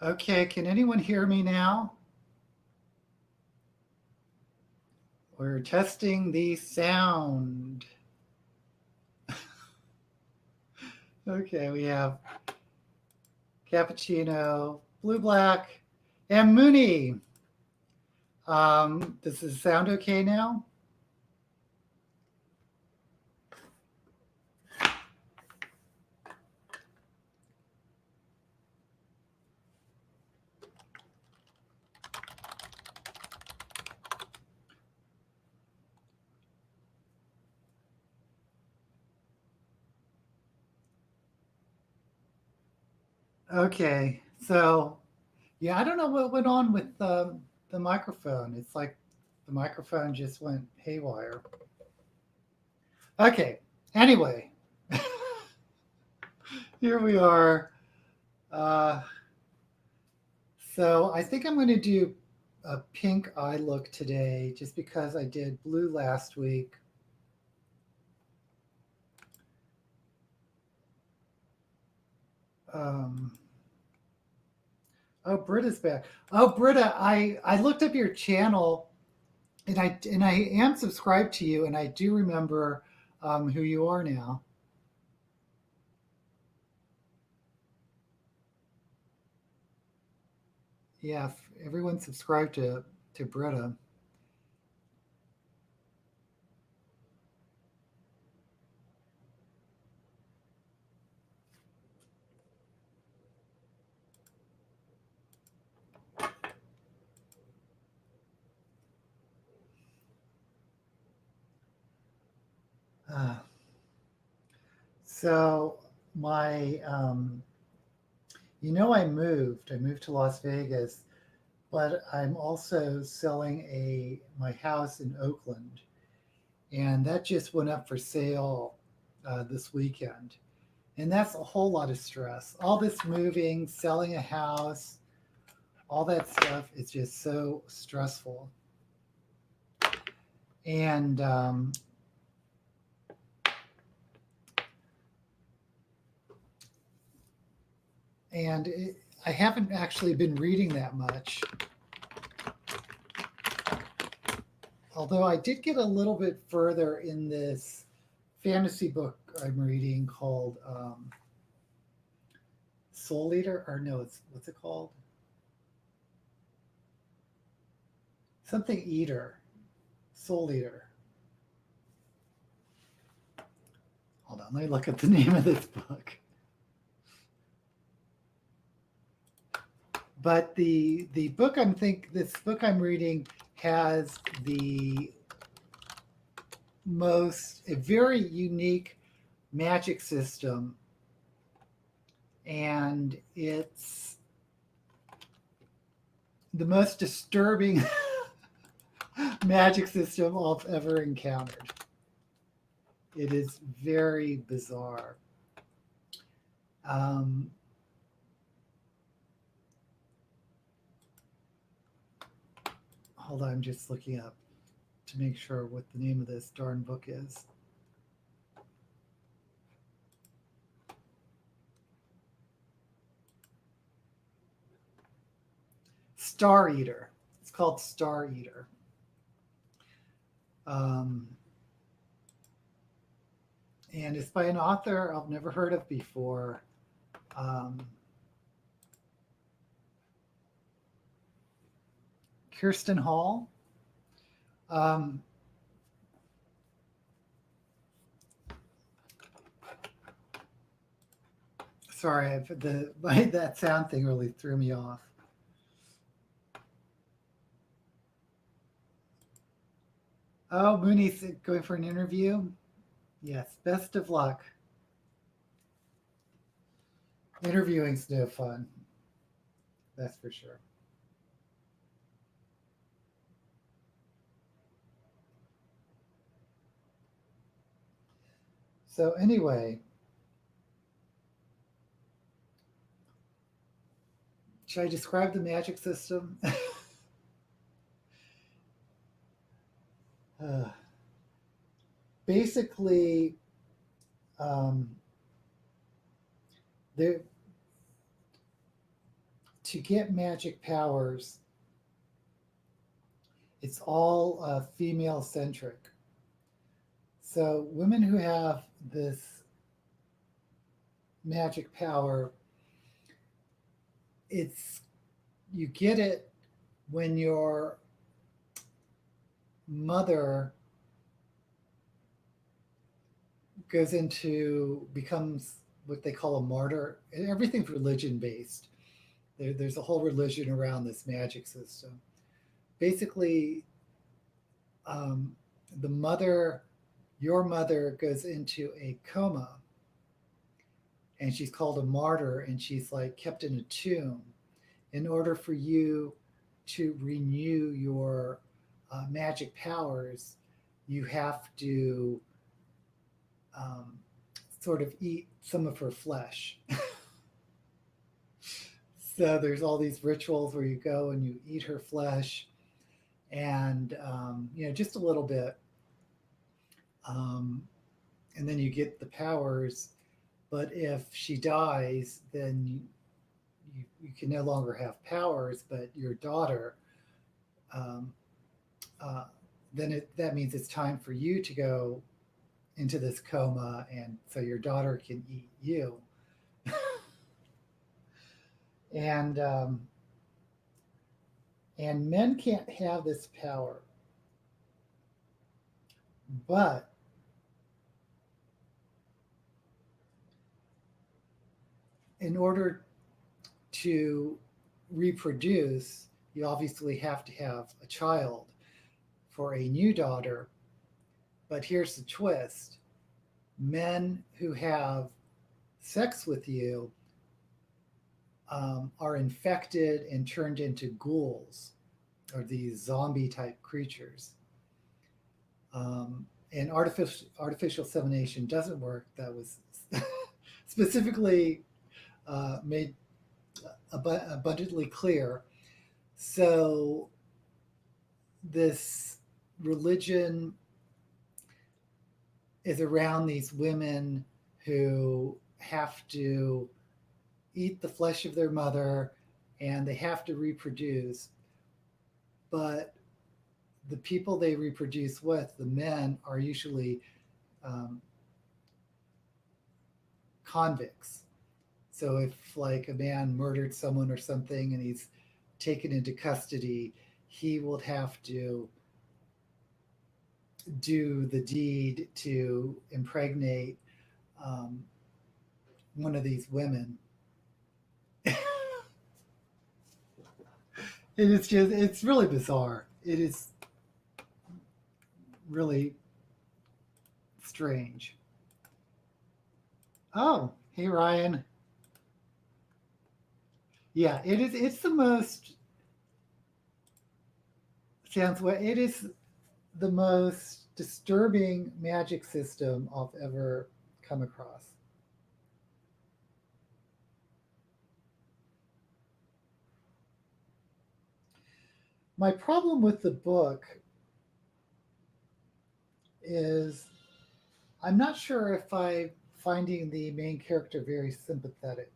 Okay, can anyone hear me now? We're testing the sound. Okay, we have Cappuccino, Blue Black, and Mooney. Does the sound okay now? Okay, so yeah, I don't know what went on with the microphone. It's like the microphone just went haywire. Okay, anyway, here we are. Uh, so I think I'm going to do a pink eye look today just because I did blue last week. Um, oh, Britta's back. Oh, Britta, I looked up your channel and I am subscribed to you and I do remember who you are now. Yeah, everyone subscribed to Britta. Uh, so my I moved. I moved to Las Vegas, but I'm also selling a my house in Oakland, and that just went up for sale this weekend. And that's a whole lot of stress. All this moving, selling a house, all that stuff is just so stressful. And and it, I haven't actually been reading that much. Although I did get a little bit further in this fantasy book I'm reading called Soul Eater, or no, it's what's it called? Something Eater, Soul Eater. Hold on, let me look at the name of this book. But the book this book I'm reading has a very unique magic system, and it's the most disturbing magic system I've ever encountered. It is very bizarre. Um, hold on, I'm just looking up to make sure what the name of this darn book is. Star Eater. It's called Star Eater. And it's by an author I've never heard of before. Kirsten Hall. Sorry, that sound thing really threw me off. Oh, Mooney's going for an interview? Yes, best of luck. Interviewing's no fun. That's for sure. So anyway, should I describe the magic system? Basically, um, there to get magic powers, it's all female centric. So women who have this magic power, it's you get it when your mother becomes what they call a martyr. Everything's religion based. There's a whole religion around this magic system. Basically, um, the mother, your mother, goes into a coma, and she's called a martyr, and she's like kept in a tomb. In order for you to renew your magic powers, you have to sort of eat some of her flesh. So there's all these rituals where you go and you eat her flesh, and just a little bit, and then you get the powers. But if she dies, then you can no longer have powers. But your daughter, um, that means it's time for you to go into this coma, and so your daughter can eat you. and and men can't have this power, but in order to reproduce, you obviously have to have a child for a new daughter. But here's the twist: men who have sex with you are infected and turned into ghouls, or these zombie type creatures. And artificial insemination doesn't work. That was specifically made abundantly clear. So this religion is around these women who have to eat the flesh of their mother, and they have to reproduce. But the people they reproduce with, the men, are usually convicts. So if like a man murdered someone or something and he's taken into custody, he would have to do the deed to impregnate one of these women. It's really bizarre. It is really strange. Oh, hey Ryan. Yeah, it is. It's the most it is the most disturbing magic system I've ever come across. My problem with the book is I'm not sure if I'm finding the main character very sympathetic.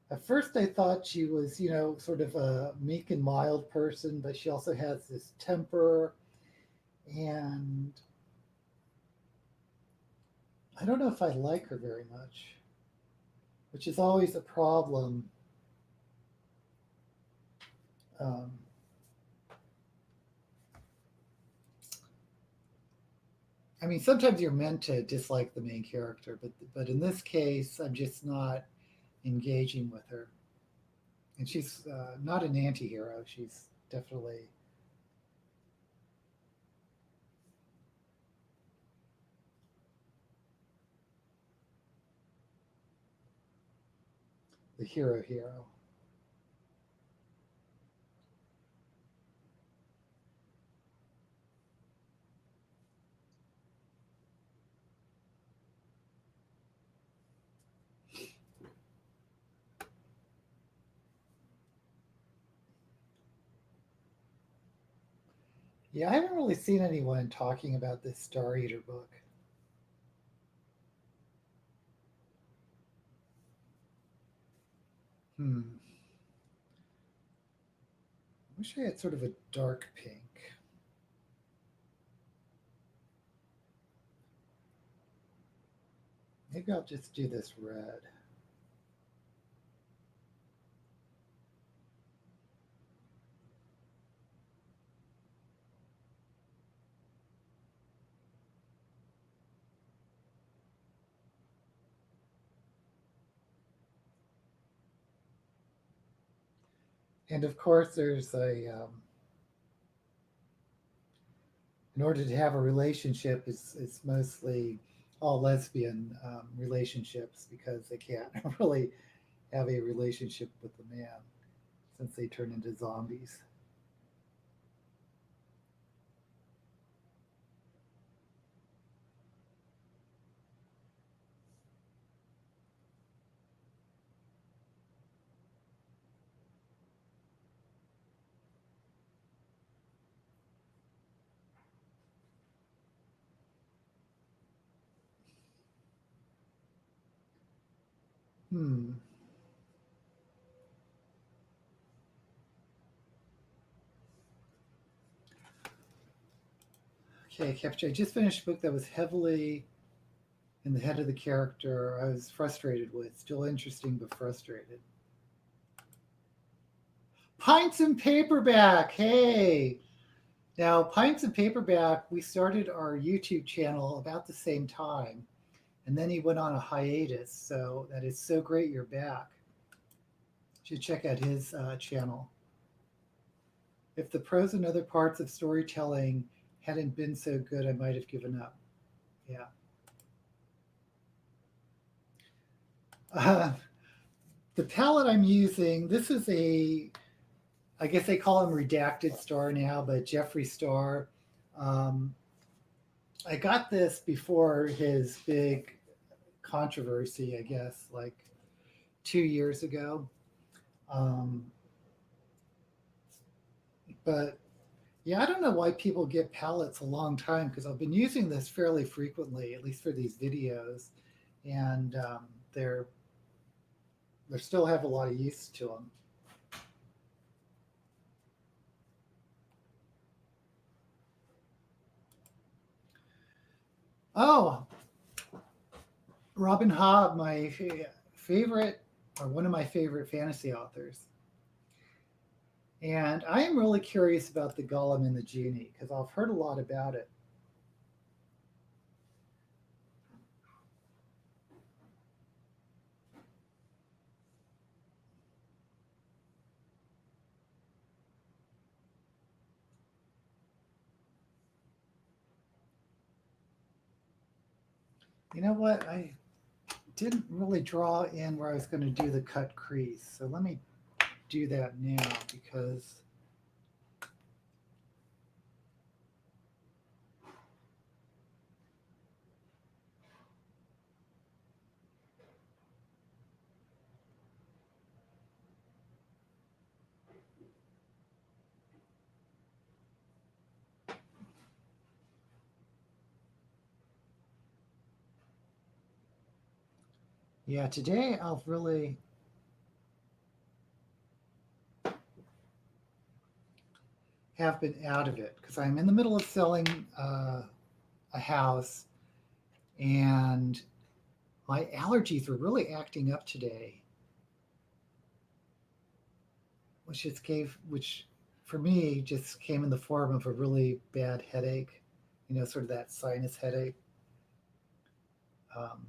At first, I thought she was, sort of a meek and mild person, but she also has this temper. And I don't know if I like her very much, which is always a problem. I mean, sometimes you're meant to dislike the main character, but in this case, I'm just not engaging with her. And she's not an anti-hero. She's definitely the hero. Yeah, I haven't really seen anyone talking about this Star Eater book. Hmm. I wish I had sort of a dark pink. Maybe I'll just do this red. And of course, there's in order to have a relationship, it's mostly all lesbian relationships because they can't really have a relationship with the man since they turn into zombies. Hmm. Okay, Capture. I just finished a book that was heavily in the head of the character I was frustrated with. Still interesting, but frustrated. Pints and Paperback. Hey. Now, Pints and Paperback, we started our YouTube channel about the same time, and then he went on a hiatus. So that is so great you're back. You should check out his channel. If the prose and other parts of storytelling hadn't been so good, I might have given up. Yeah. Uh, the palette I'm using, this is I guess they call him Redacted Star now, but Jeffree Star. Um, I got this before his big controversy, I guess, like 2 years ago. Um, but yeah, I don't know why people get palettes a long time because I've been using this fairly frequently, at least for these videos, and they still have a lot of use to them. Oh, Robin Hobb, my favorite, or one of my favorite fantasy authors. And I am really curious about the Golem and the Genie because I've heard a lot about it. You know what? I didn't really draw in where I was going to do the cut crease. So let me do that now because yeah, today I'll really have been out of it because I'm in the middle of selling a house and my allergies were really acting up today, which for me just came in the form of a really bad headache, sort of that sinus headache. Um,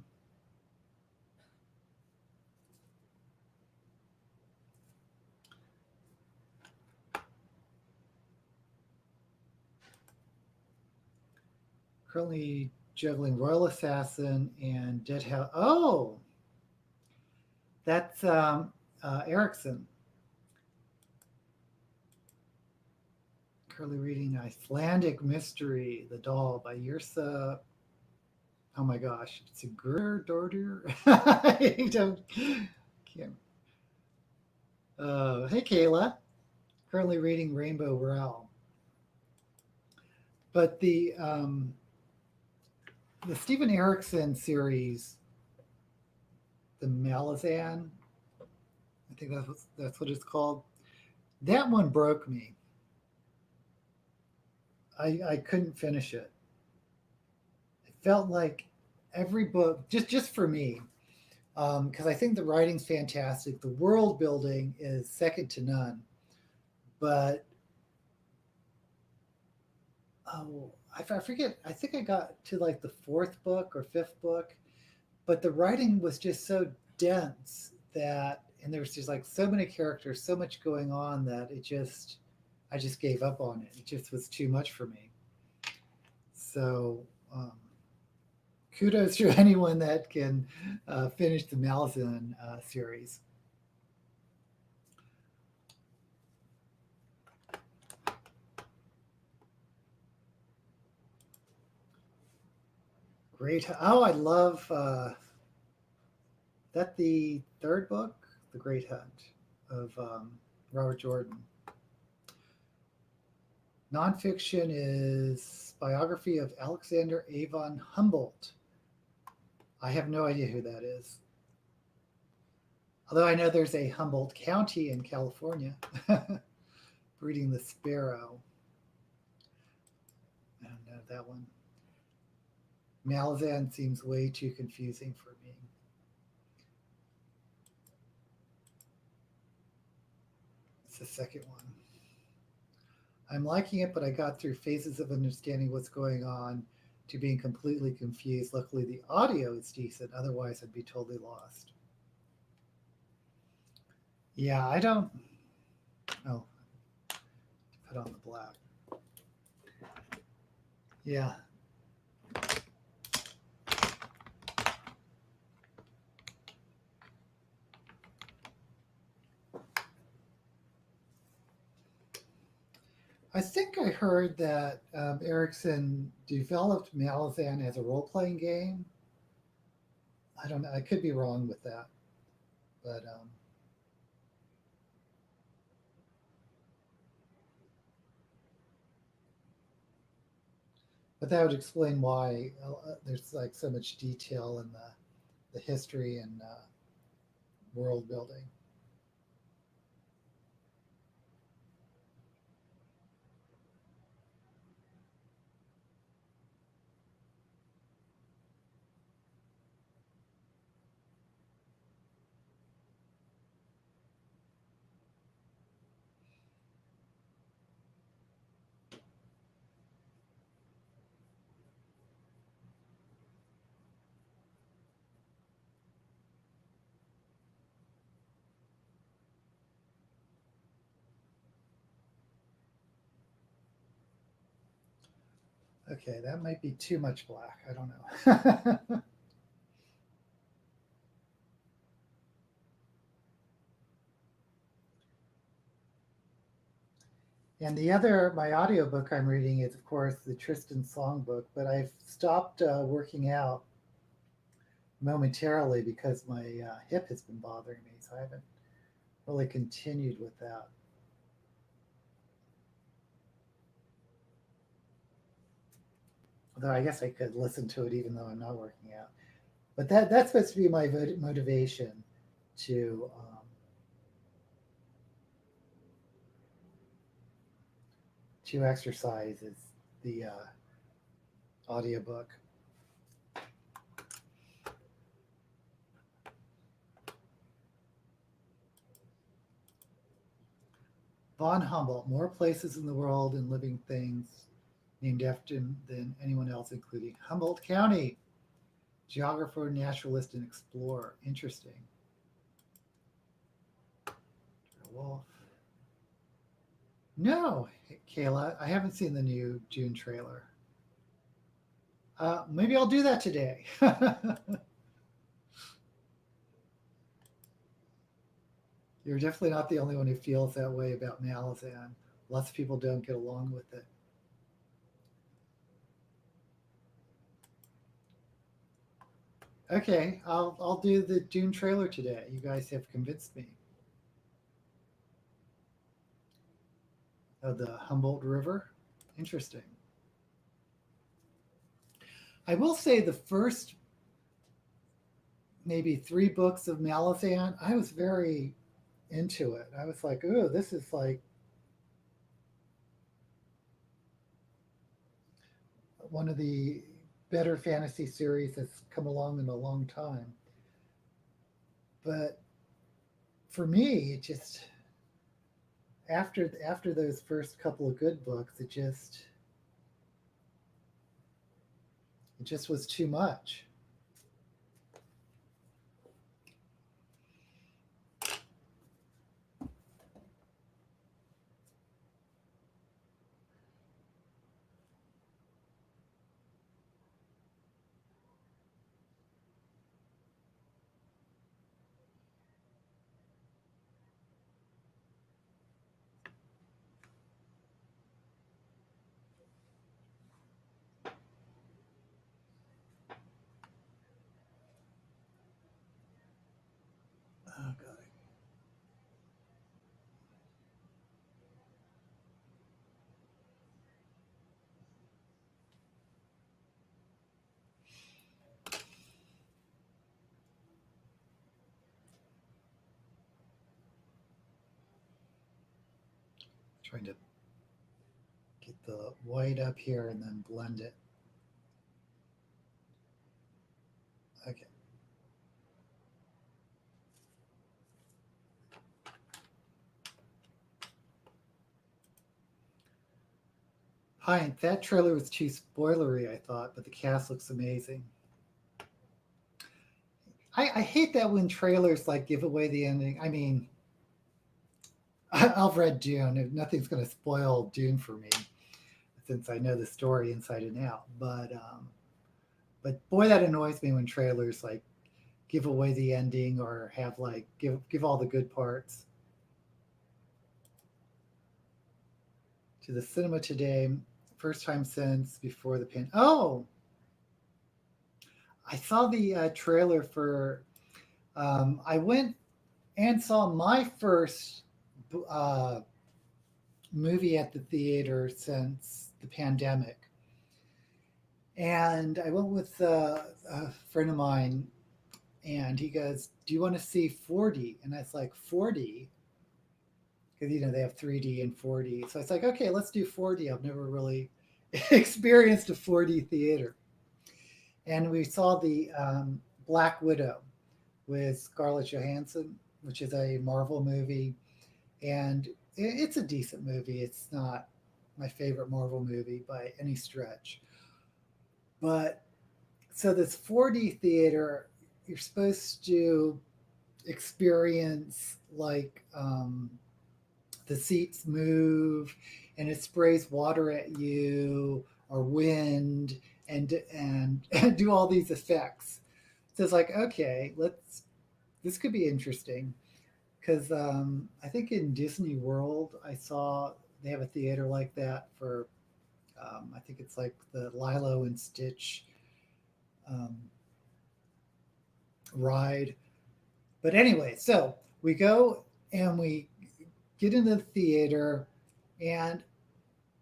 Currently juggling Royal Assassin and Dead House. Oh, that's Erickson. Currently reading Icelandic Mystery, The Doll by Yrsa. Oh my gosh, it's a Dorder. I don't, can't. Hey, Kayla. Currently reading Rainbow Realm. But the Stephen Erickson series, the Malazan, I think that's what it's called. That one broke me. I couldn't finish it. It felt like every book, just for me, because I think the writing's fantastic. The world building is second to none. But I forget. I think I got to like the fourth book or fifth book, but the writing was just so dense that, and there was just like so many characters, so much going on that I just gave up on it. It just was too much for me. So um, kudos to anyone that can finish the Malazan series. Great. Oh, I love that the third book, The Great Hunt of Robert Jordan. Nonfiction is biography of Alexander Avon Humboldt. I have no idea who that is. Although I know there's a Humboldt County in California breeding the sparrow. I don't know that one. Malazan seems way too confusing for me. It's the second one. I'm liking it, but I got through phases of understanding what's going on to being completely confused. Luckily, the audio is decent. Otherwise, I'd be totally lost. Yeah, I don't. Oh, put on the black. Yeah. I think I heard that Erickson developed Malazan as a role-playing game. I don't know. I could be wrong with that, but that would explain why there's like so much detail in the history and world building. Okay, that might be too much black. I don't know. And the other, my audiobook I'm reading is, of course, the Tristan Songbook, but I've stopped working out momentarily because my hip has been bothering me, so I haven't really continued with that. Although I guess I could listen to it even though I'm not working out. But that's supposed to be my motivation to exercise is the audiobook. Von Humboldt, more places in the world and living things named after him than anyone else, including Humboldt County. Geographer, naturalist, and explorer. Interesting. Wolf. No, Kayla, I haven't seen the new June trailer. Maybe I'll do that today. You're definitely not the only one who feels that way about Malazan. Lots of people don't get along with it. Okay, I'll do the Dune trailer today. You guys have convinced me. Oh, the Humboldt River, interesting. I will say the first maybe 3 books of Malazan, I was very into it. I was like, "Ooh, this is like one of the better fantasy series that's come along in a long time." But for me, it just after those first couple of good books, it just was too much. Oh god. Trying to get the white up here and then blend it. Okay. Hi, that trailer was too spoilery, I thought, but the cast looks amazing. I hate that when trailers like give away the ending. I mean, I've read Dune. Nothing's going to spoil Dune for me since I know the story inside and out. But boy, that annoys me when trailers like give away the ending or have like give all the good parts. To the cinema today, first time since before the pan. Oh, I saw the trailer for. I went and saw my first uh, movie at the theater since the pandemic. And I went with a friend of mine, and he goes, "Do you want to see 4D?" And I was like, "4D?" Because they have 3D and 4D. So it's like, okay, let's do 4D. I've never really experienced a 4D theater. And we saw the Black Widow with Scarlett Johansson, which is a Marvel movie, and it's a decent movie. It's not my favorite Marvel movie by any stretch. But so this 4D theater, you're supposed to experience like the seats move and it sprays water at you or wind and do all these effects. So it's like, okay, this could be interesting because I think in Disney World I saw they have a theater like that for I think it's like the Lilo and Stitch um, ride. But anyway, so we go and we get into the theater, and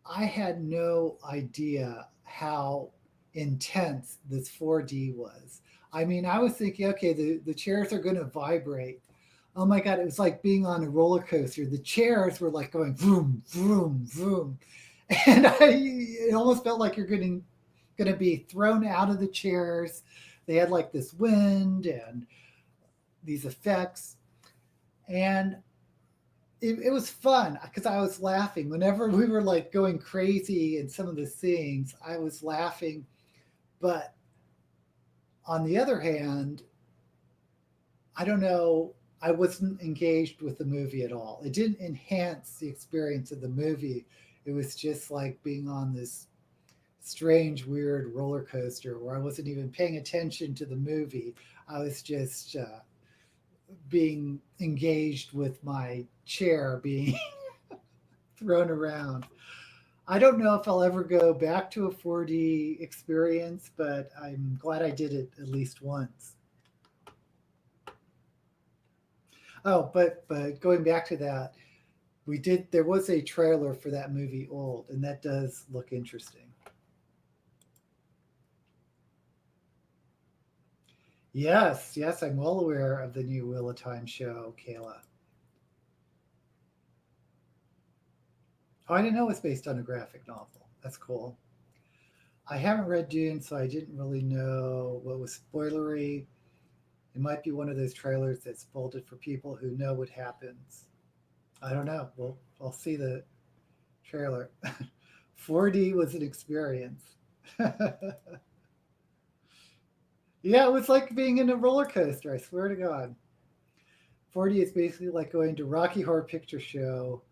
I had no idea how intense this 4D was. I mean, I was thinking, okay, the chairs are going to vibrate. Oh my God, it was like being on a roller coaster. The chairs were like going vroom, vroom, vroom. And it almost felt like you're going to be thrown out of the chairs. They had like this wind and these effects. And it was fun because I was laughing whenever we were like going crazy in some of the scenes. I was laughing, but on the other hand, I don't know. I wasn't engaged with the movie at all. It didn't enhance the experience of the movie. It was just like being on this strange, weird roller coaster where I wasn't even paying attention to the movie. I was just being engaged with my chair being thrown around. I don't know if I'll ever go back to a 4D experience, but I'm glad I did it at least once. Oh, but going back to that, there was a trailer for that movie Old, and that does look interesting. Yes, yes, I'm well aware of the new Wheel of Time show, Kayla. Oh, I didn't know it was based on a graphic novel. That's cool. I haven't read Dune, so I didn't really know what was spoilery. It might be one of those trailers that's spoiled it for people who know what happens. I don't know. Well, I'll see the trailer. 4D was an experience. Yeah, it was like being in a roller coaster. I swear to God. 4D is basically like going to Rocky Horror Picture Show.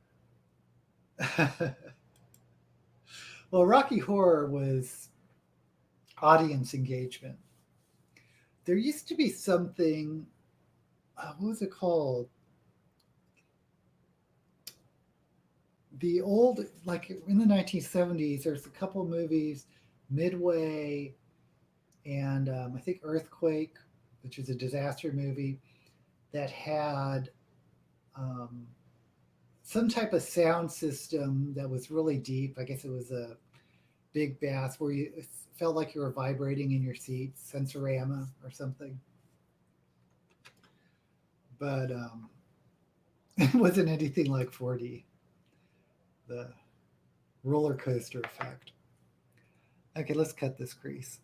Well, Rocky Horror was audience engagement. There used to be something. What was it called? The old, like in the 1970s, there's a couple movies, Midway, and I think Earthquake, which is a disaster movie that had um, some type of sound system that was really deep. I guess it was a big bass where you it felt like you were vibrating in your seat, Sensorama or something. But it wasn't anything like 4D, the roller coaster effect. Okay, let's cut this crease.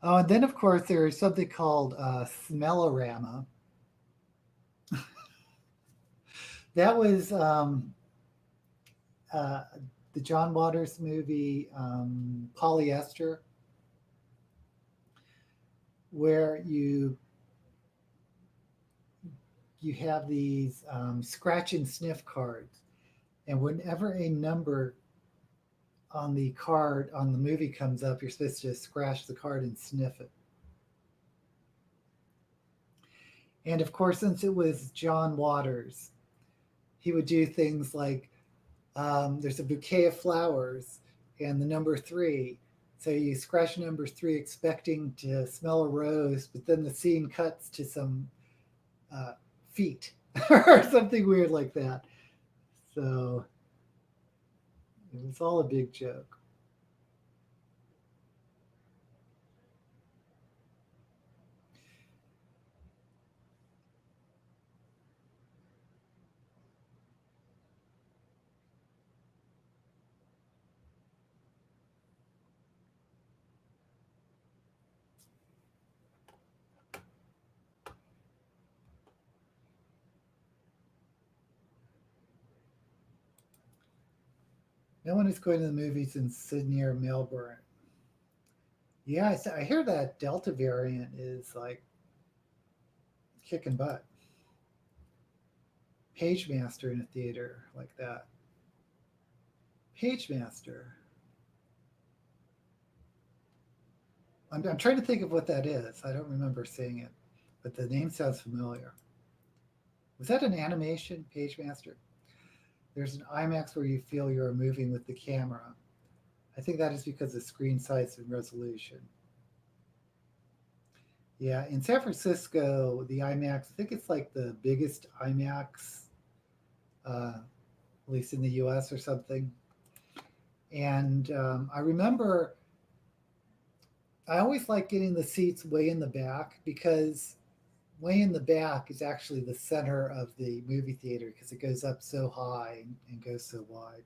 Oh, and then of course there's something called Smellorama. That was uh, the John Waters movie Polyester, where you have these scratch and sniff cards, and whenever a number on the card on the movie comes up, you're supposed to scratch the card and sniff it. And of course, since it was John Waters, he would do things like there's a bouquet of flowers and the number three. So you scratch number three expecting to smell a rose, but then the scene cuts to some uh, feet or something weird like that. So it was all a big joke. No one is going to the movies in Sydney or Melbourne. Yeah, I hear that Delta variant is like kicking butt. Page Master in a theater like that. Page Master. I'm trying to think of what that is. I don't remember seeing it, but the name sounds familiar. Was that an animation, Page Master? There's an IMAX where you feel you're moving with the camera. I think that is because of screen size and resolution. Yeah, in San Francisco, the IMAX, I think it's like the biggest IMAX, at least in the US or something. And I remember I always like getting the seats way in the back because way in the back is actually the center of the movie theater because it goes up so high and goes so wide.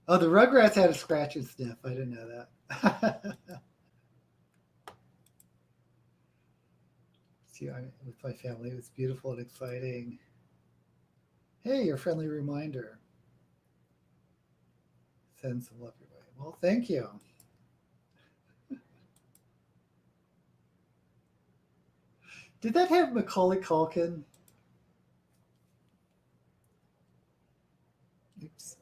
Oh, the Rugrats had a scratch and sniff. I didn't know that. See, with my family, it was beautiful and exciting. Hey, your friendly reminder. Send some love your way. Well, thank you. Did that have Macaulay Culkin? Oops.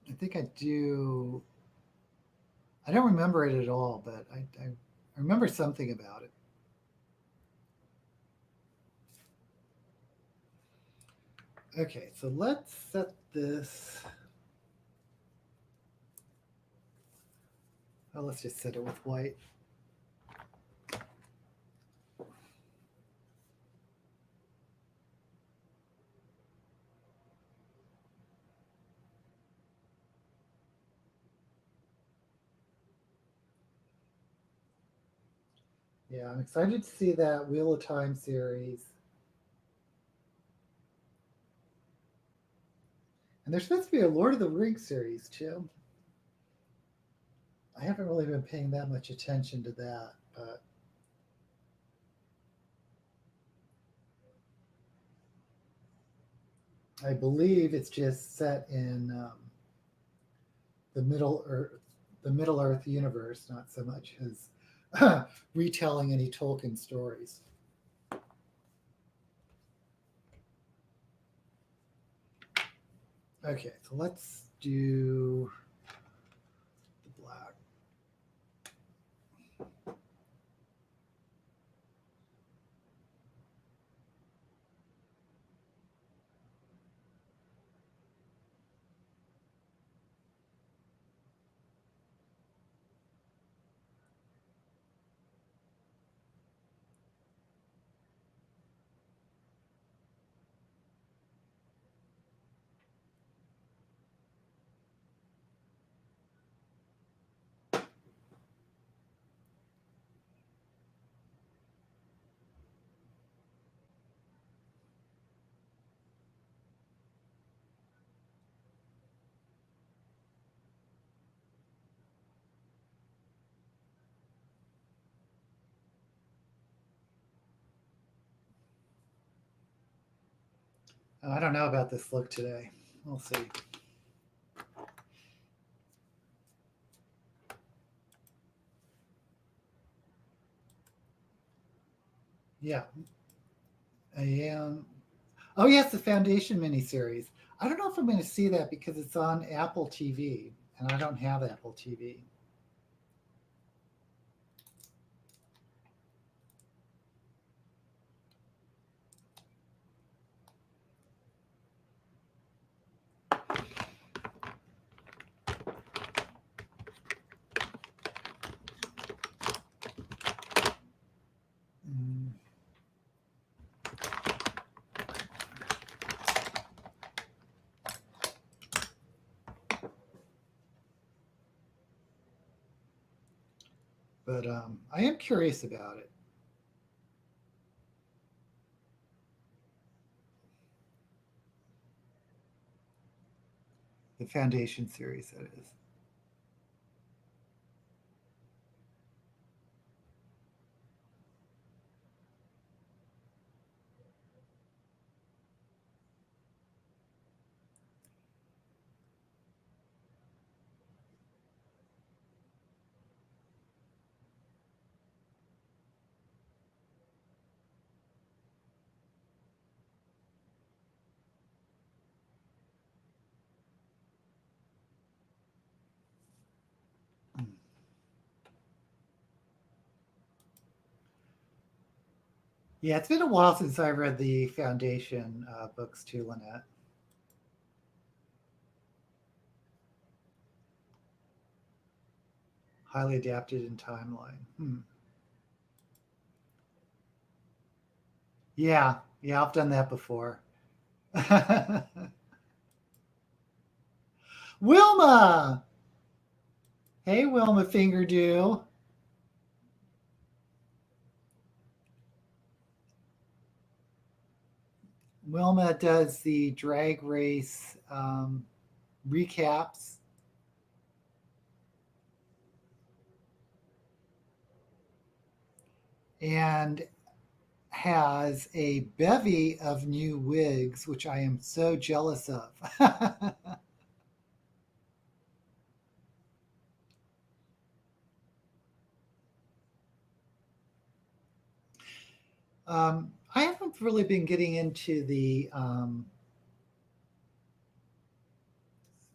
I think I do. I don't remember it at all, but I remember something about it. Okay, so let's set this. Oh, let's just set it with white. Yeah, I'm excited to see that Wheel of Time series. And there's supposed to be a Lord of the Rings series too. I haven't really been paying that much attention to that, but I believe it's just set in the Middle Earth universe, not so much as retelling any Tolkien stories. Okay, so let's do the black. Oh, I don't know about this look today. We'll see. Yeah, I am. Oh yes, the Foundation miniseries. I don't know if I'm going to see that because it's on Apple TV, and I don't have Apple TV. Mm. But I am curious about it. The Foundation series, that is. Mm. Yeah, it's been a while since I read the Foundation books too, Lynette. Highly adapted in timeline. Hmm. Yeah, yeah, I've done that before. Wilma! Hey, Wilma Fingerdew. Wilma does the drag race recaps. And has a bevy of new wigs, which I am so jealous of. I haven't really been getting into the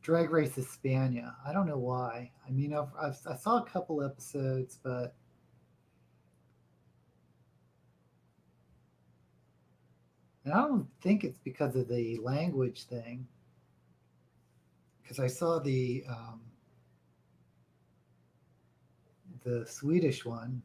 Drag Race Hispania. I don't know why. I mean, I saw a couple episodes, but And I don't think it's because of the language thing, because I saw the Swedish one.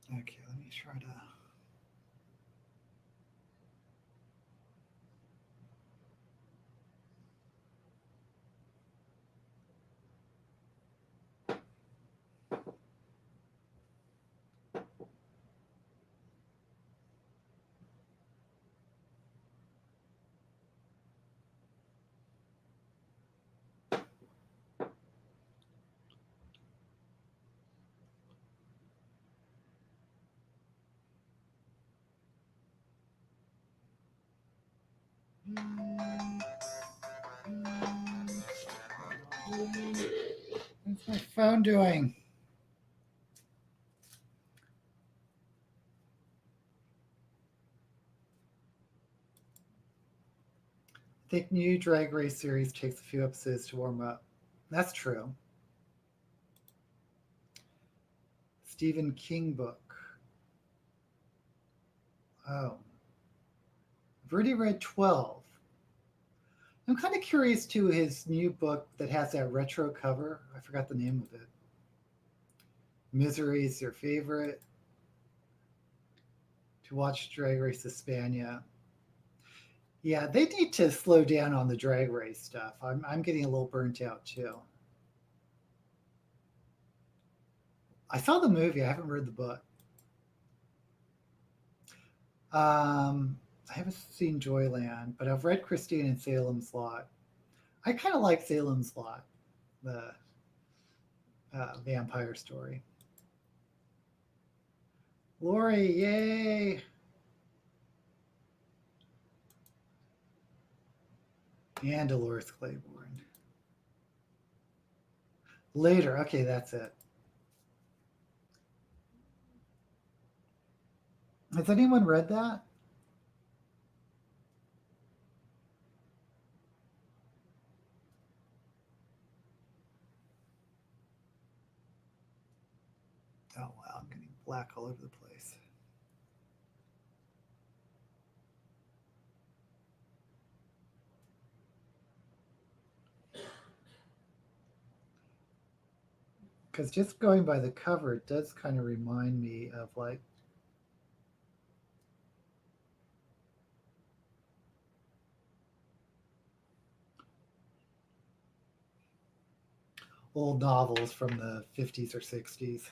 Okay, let me try to. What's my phone doing? I think new Drag Race series takes a few episodes to warm up. That's true. Stephen King book. Oh. I've already read 12. I'm kind of curious to his new book that has that retro cover. I forgot the name of it. Misery is your favorite. To watch Drag Race Hispania. Yeah, they need to slow down on the Drag Race stuff. I'm getting a little burnt out too. I saw the movie. I haven't read the book. I haven't seen Joyland, but I've read Christine and Salem's Lot. I kind of like Salem's Lot, the vampire story. Lori, yay! And Dolores Claiborne. Later, okay, that's it. Has anyone read that? Oh, wow, I'm getting black all over the place. Because just going by the cover, it does kind of remind me of like old novels from the 50s or 60s.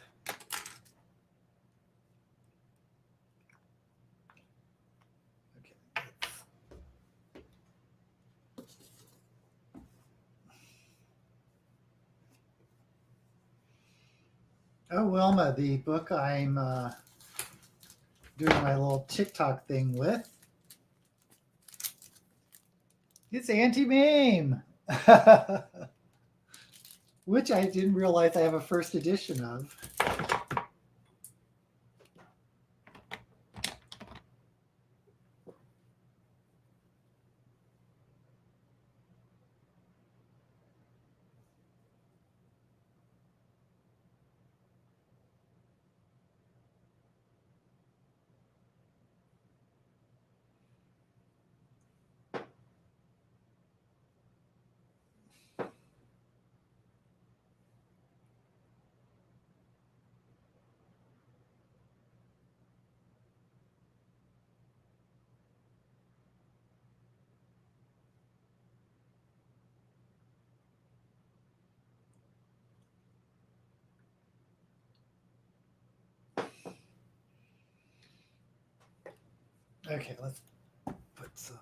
Okay. Oh, Wilma, the book I'm doing my little TikTok thing with. It's Anti-Mame, which I didn't realize I have a first edition of. Okay, let's put some.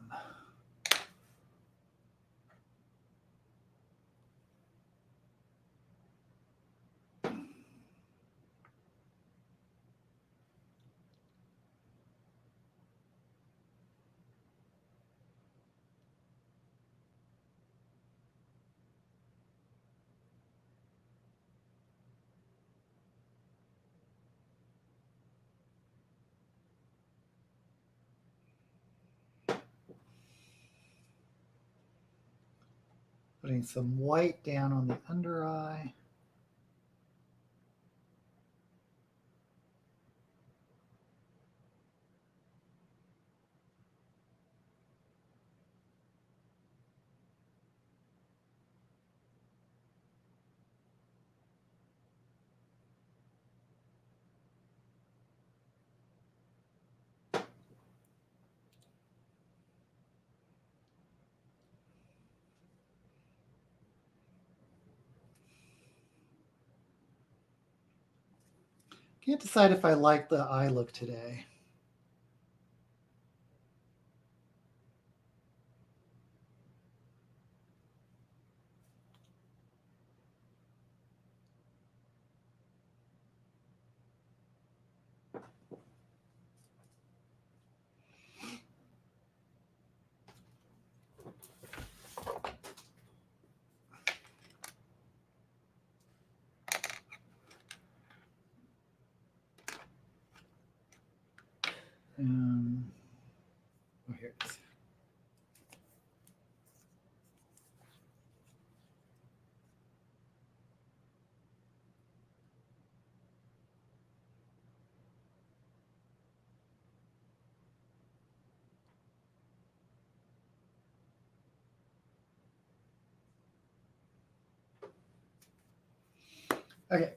Putting some white down on the under eye. Can't decide if I like the eye look today. Oh, here it is. Okay.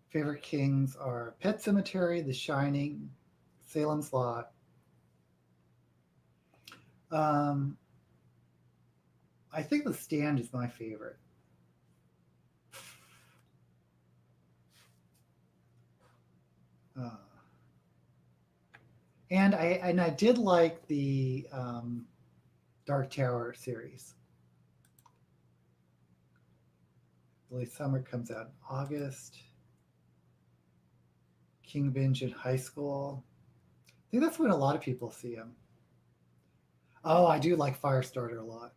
Favorite kings are Pet Cemetery, The Shining, Salem's Lot. I think The Stand is my favorite. And I did like the Dark Tower series. Billy Summer comes out in August. King Binge in high school. I think that's when a lot of people see him. Oh, I do like Firestarter a lot.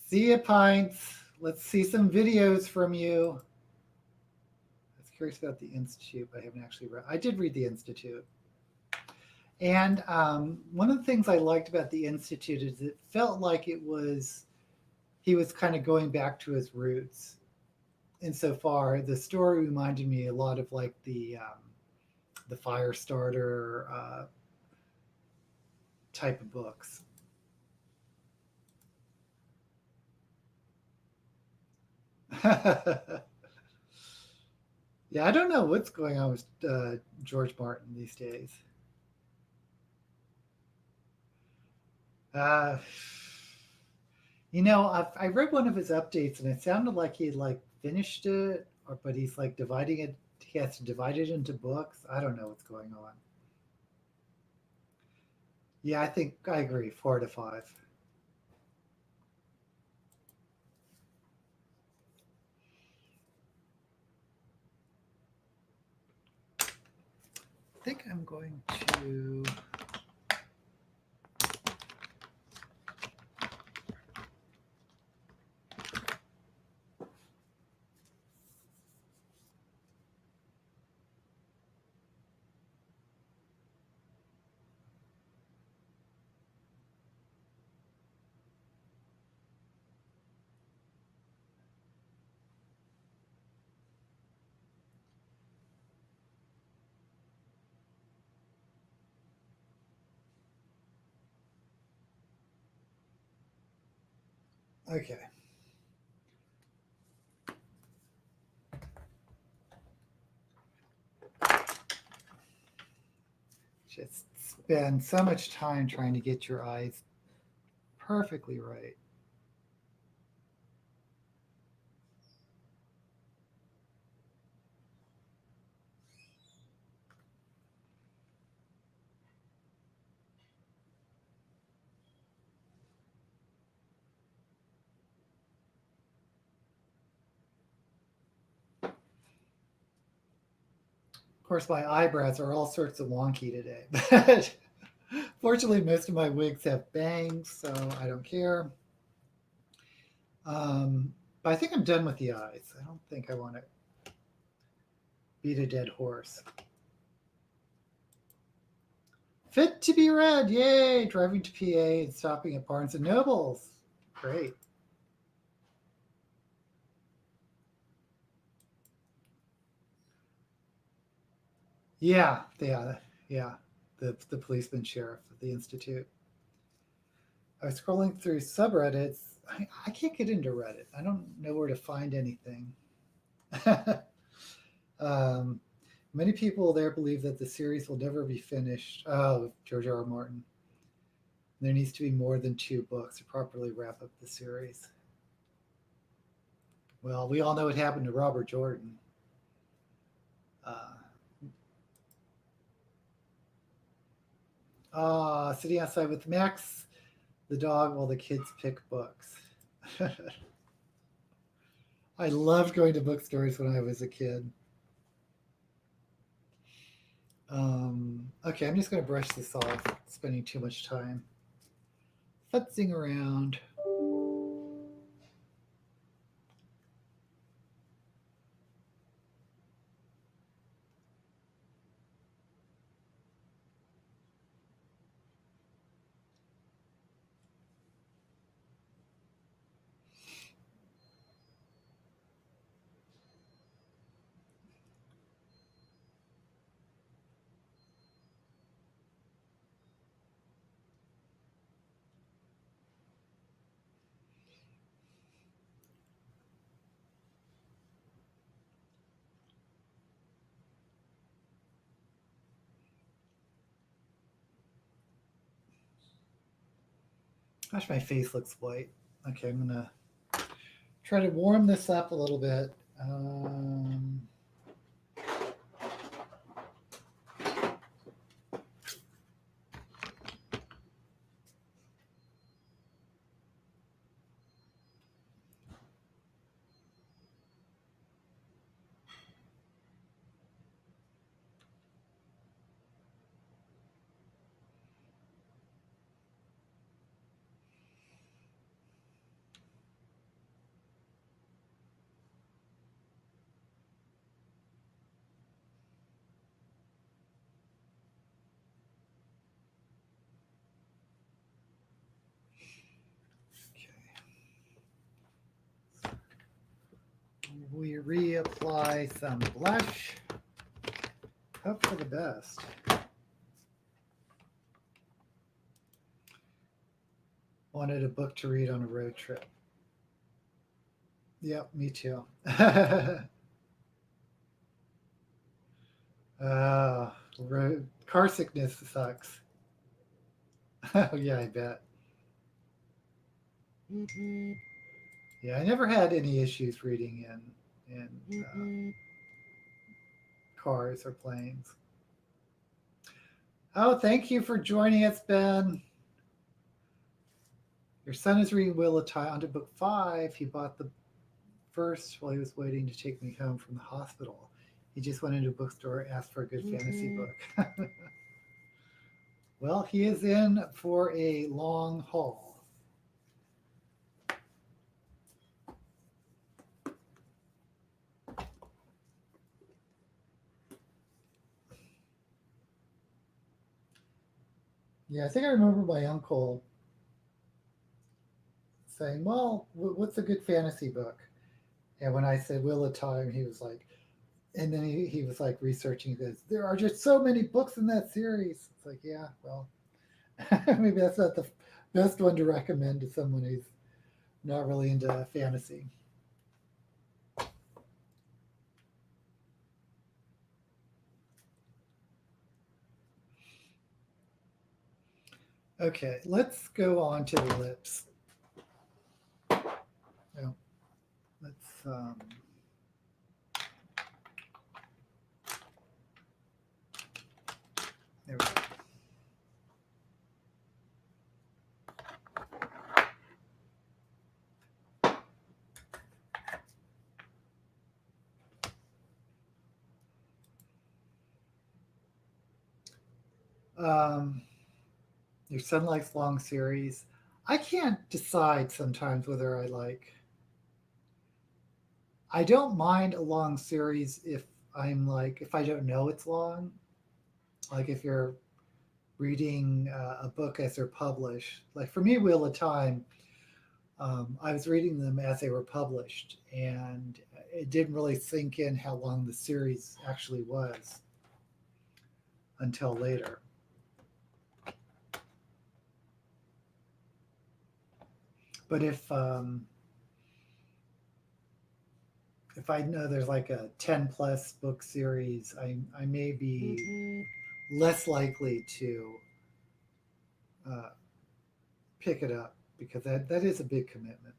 See ya, Pints. Let's see some videos from you. I was curious about the Institute, but I haven't actually read. I did read the Institute. And one of the things I liked about the Institute is it felt like he was kind of going back to his roots. Insofar, the story reminded me a lot of like the Firestarter type of books. Yeah, I don't know what's going on with George Martin these days. I read one of his updates and it sounded like he like finished it, but he's like dividing it. He has to divide it into books. I don't know what's going on. Yeah, I think I agree. 4 to 5. I think I'm going to. Okay. Just spend so much time trying to get your eyes perfectly right. Of course, my eyebrows are all sorts of wonky today, but fortunately, most of my wigs have bangs, so I don't care. But I think I'm done with the eyes. I don't think I want to beat a dead horse. Fit to be read. Yay! Driving to PA and stopping at Barnes and Nobles. Great. Yeah. The policeman sheriff at the Institute. I was scrolling through subreddits. I can't get into Reddit. I don't know where to find anything. Many people there believe that the series will never be finished. Oh, George R. R. Martin. There needs to be more than 2 books to properly wrap up the series. Well, we all know what happened to Robert Jordan. Sitting outside with Max, the dog, while the kids pick books. I loved going to bookstores when I was a kid. Okay, I'm just going to brush this off, spending too much time futzing around. Gosh, my face looks white. Okay, I'm gonna try to warm this up a little bit. We reapply some blush. Hope for the best. Wanted a book to read on a road trip. Yep, me too. Car sickness sucks. Oh yeah, I bet. Yeah, I never had any issues reading in cars or planes. Oh, thank you for joining us, Ben. Your son is reading Wheel of Time onto book 5. He bought the first while he was waiting to take me home from the hospital. He just went into a bookstore, asked for a good fantasy book. Well, he is in for a long haul. Yeah, I think I remember my uncle saying, well, what's a good fantasy book? And when I said Wheel of Time, he was like, and then he was like researching this. There are just so many books in that series. It's like, yeah, well, maybe that's not the best one to recommend to someone who's not really into fantasy. Okay, let's go on to the lips. Oh, let's there we go. Your son likes long series. I can't decide sometimes whether I like. I don't mind a long series if I'm like, if I don't know it's long. Like if you're reading a book as they're published. Like for me, Wheel of Time, I was reading them as they were published, and it didn't really sink in how long the series actually was until later. But if I know there's like a 10 plus book series, I may be less likely to pick it up because that is a big commitment.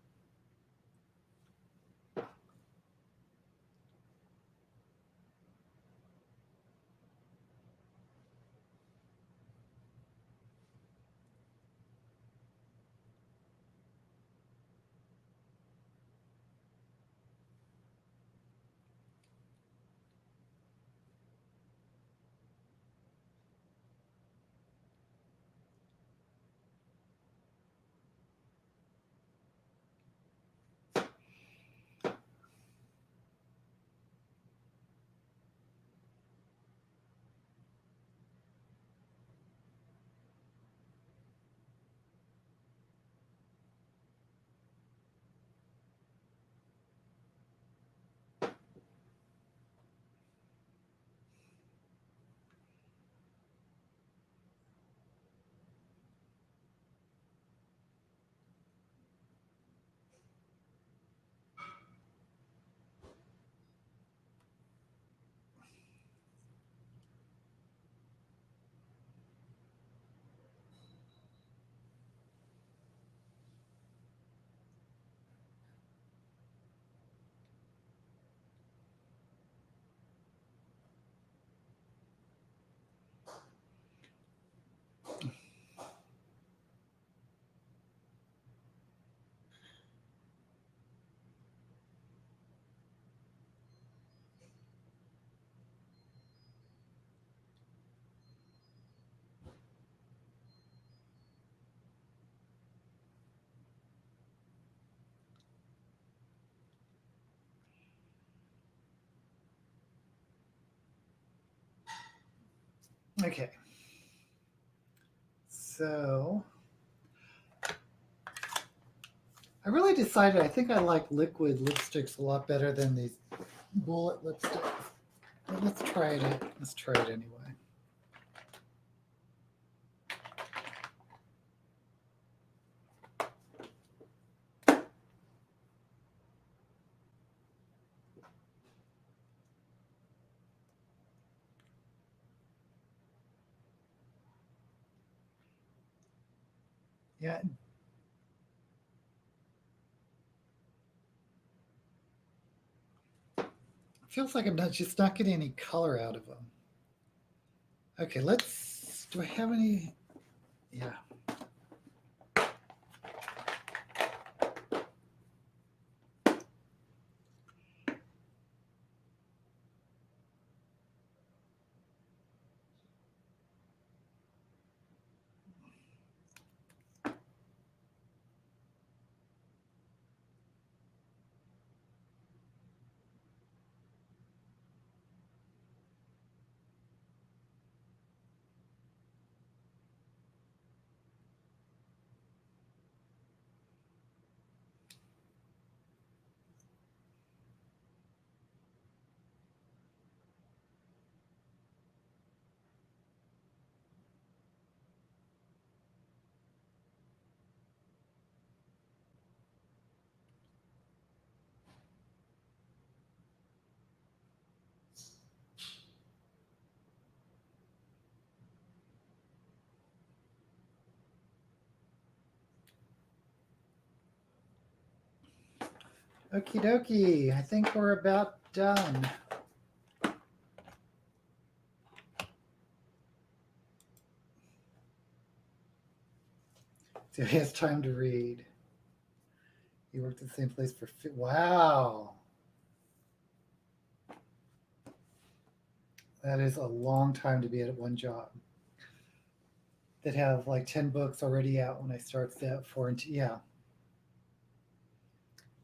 Okay. So I really decided I think I like liquid lipsticks a lot better than these bullet lipsticks. But let's try it. Let's try it anyway. Yeah. It feels like I'm just not getting any color out of them. Okay, let's. Do I have any? Yeah. Okie dokie. I think we're about done. So he has time to read. He worked at the same place for. Wow. That is a long time to be at one job. That have like 10 books already out when I start that 4 and 2. Yeah.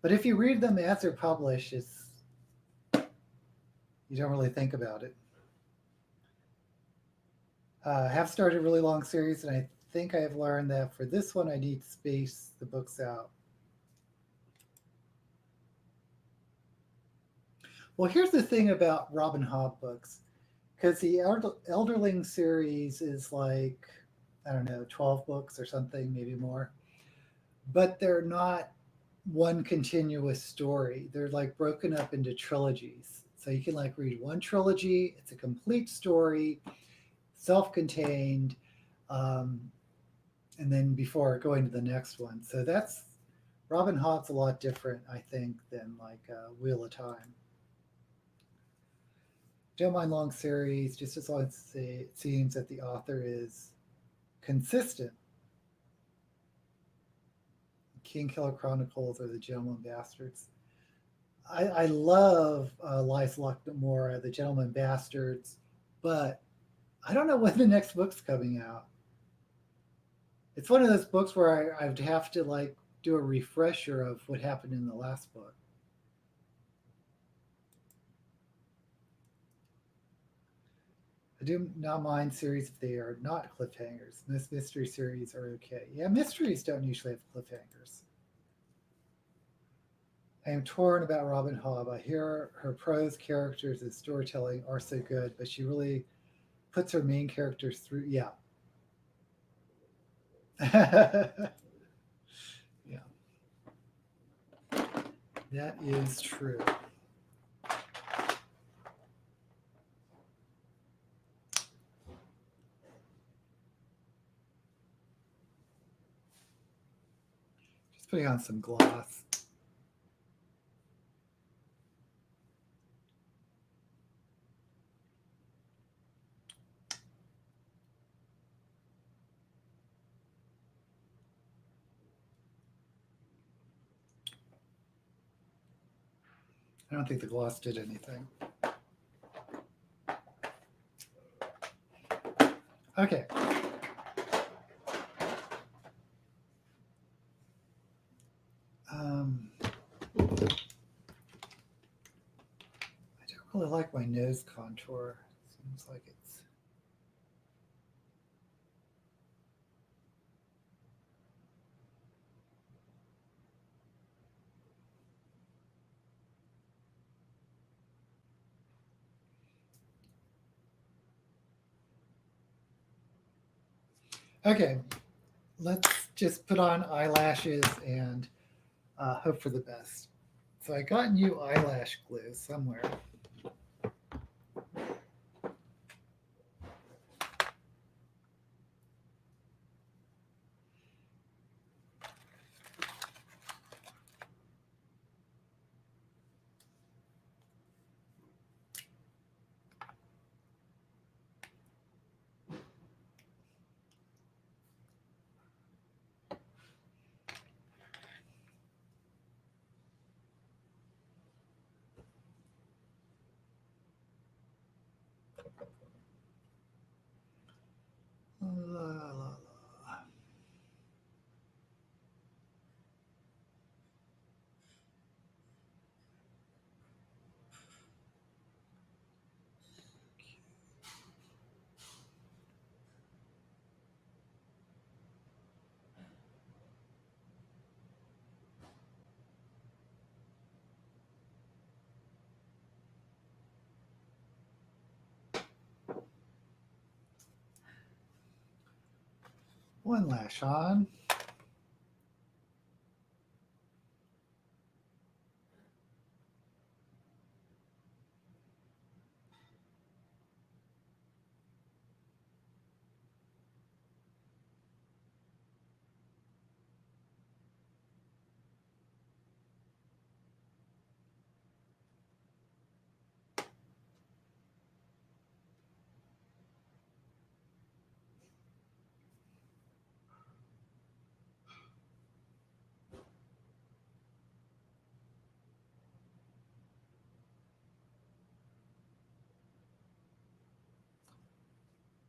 But if you read them as they're published, you don't really think about it. I have started a really long series, and I think I have learned that for this one, I need to space the books out. Well, here's the thing about Robin Hobb books, because the Elderling series is like, I don't know, 12 books or something, maybe more, but they're not one continuous story. They're like broken up into trilogies. So you can like read one trilogy, it's a complete story, self contained, um, and then before going to the next one. So that's Robin Hood's a lot different, I think, than like Wheel of Time. Don't mind long series, just as long as it seems that the author is consistent. King Killer Chronicles or The Gentleman Bastards. I love Lies Luckmore, The Gentleman Bastards, but I don't know when the next book's coming out. It's one of those books where I'd have to like do a refresher of what happened in the last book. I do not mind series if they are not cliffhangers. This mystery series are okay. Yeah, mysteries don't usually have cliffhangers. I am torn about Robin Hobb. I hear her prose characters and storytelling are so good, but she really puts her main characters through. Yeah. Yeah. That is true. Just putting on some gloss. I don't think the gloss did anything. Okay. I don't really like my nose contour. Seems like it's. Okay, let's just put on eyelashes and hope for the best. So I got new eyelash glue somewhere. La, la, la. One lash on.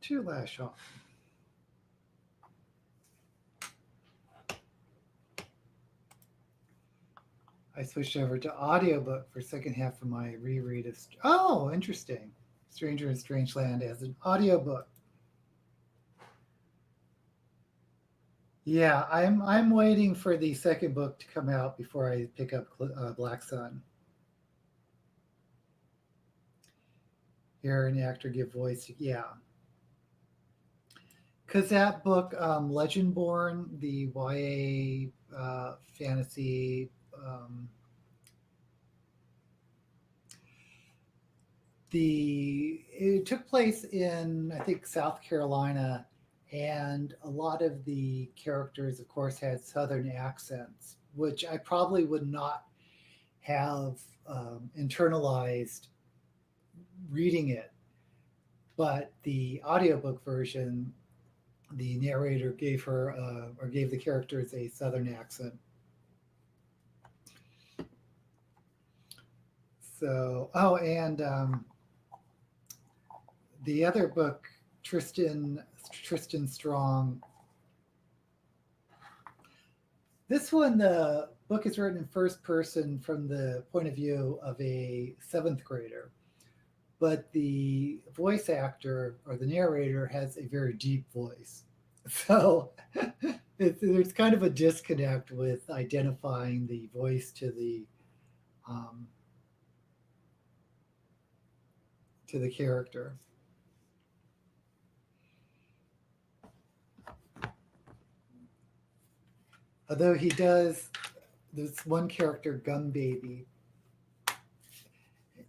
Two lash on. I switched over to audiobook for second half of my reread of. Oh, interesting. Stranger in Strange Land as an audiobook. Yeah, I'm waiting for the second book to come out before I pick up Black Sun. Hear an actor give voice. Yeah, because that book, Legendborn, the YA fantasy, it took place in, I think, South Carolina, and a lot of the characters, of course, had Southern accents, which I probably would not have internalized reading it. But the audiobook version, the narrator gave her or gave the characters a Southern accent. So, oh, and the other book, Tristan Strong. This one, the book is written in first person from the point of view of a seventh grader, but the voice actor or the narrator has a very deep voice. So there's kind of a disconnect with identifying the voice um, to the character. Although he does, there's one character, Gum Baby.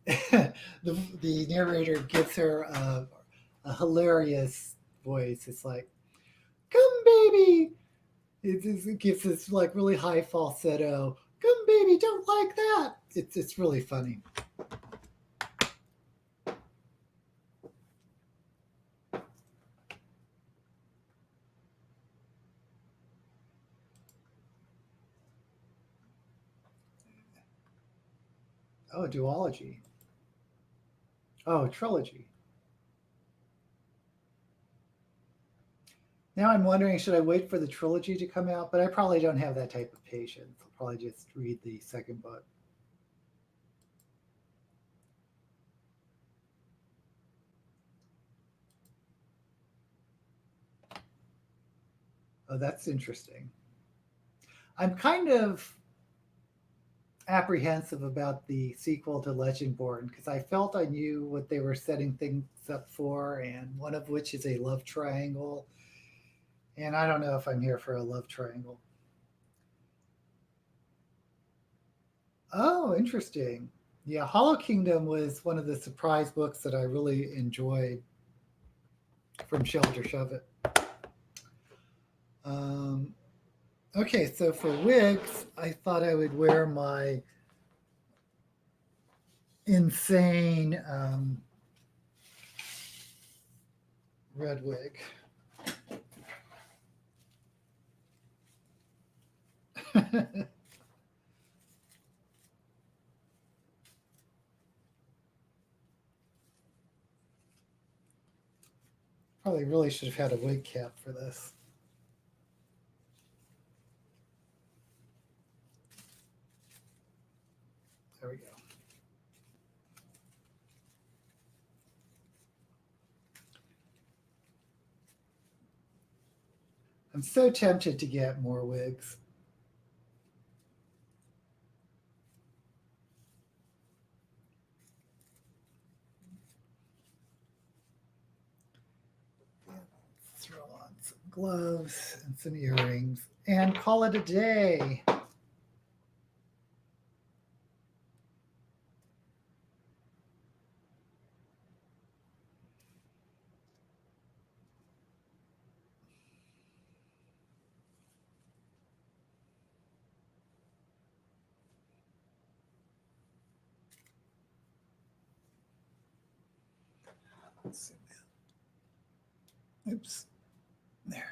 The narrator gives her a hilarious voice. It's like, "Gum Baby." It gives this like really high falsetto. "Gum Baby, don't like that." It's really funny. Oh, duology. Oh, trilogy. Now I'm wondering, should I wait for the trilogy to come out? But I probably don't have that type of patience. I'll probably just read the second book. Oh, that's interesting. I'm kind of apprehensive about the sequel to Legendborn because I felt I knew what they were setting things up for, and one of which is a love triangle. And I don't know if I'm here for a love triangle. Oh, interesting. Yeah, Hollow Kingdom was one of the surprise books that I really enjoyed from Shelter Shove It. Um, okay, so for wigs, I thought I would wear my insane red wig. Probably really should have had a wig cap for this. There we go. I'm so tempted to get more wigs. Throw on some gloves and some earrings and call it a day. Let's see. Oops. There.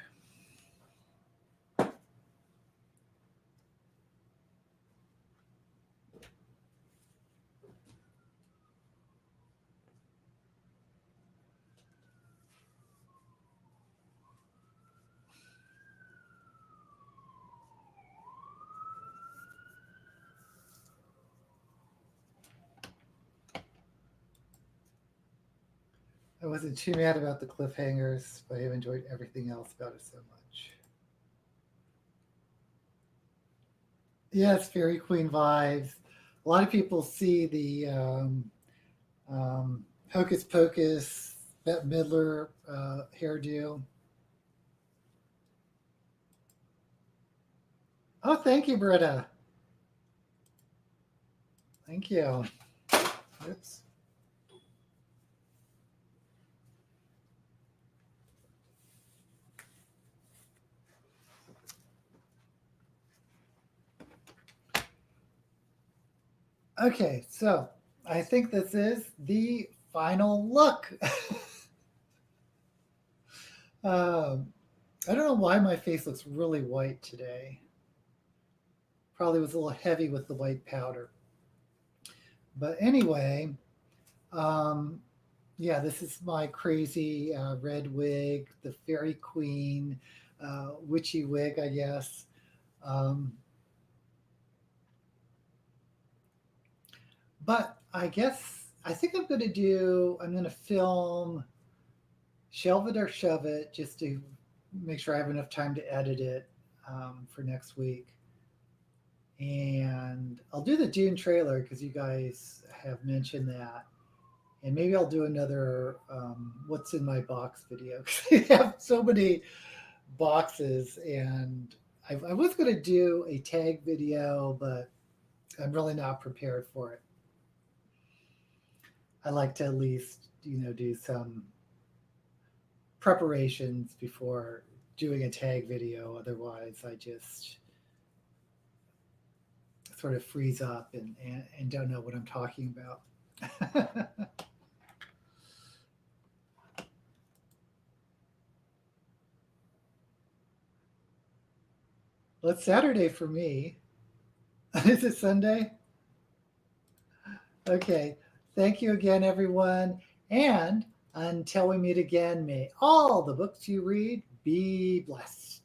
I wasn't too mad about the cliffhangers, but I've enjoyed everything else about it so much. Yes, Fairy Queen vibes. A lot of people see the Hocus Pocus Bette Midler hairdo. Oh, thank you, Britta. Thank you. Oops. Okay, so I think this is the final look. I don't know why my face looks really white today. Probably was a little heavy with the white powder. But anyway, um, yeah, this is my crazy red wig, the Fairy Queen witchy wig, I guess. Um, but I guess I think I'm going to film Shelve It or Shove It just to make sure I have enough time to edit it for next week. And I'll do the Dune trailer because you guys have mentioned that. And maybe I'll do another what's in my box video because I have so many boxes. And I was going to do a tag video, but I'm really not prepared for it. I like to at least, do some preparations before doing a tag video. Otherwise, I just sort of freeze up and don't know what I'm talking about. Well, it's Saturday for me. Is it Sunday? Okay. Thank you again, everyone. And until we meet again, may all the books you read be blessed.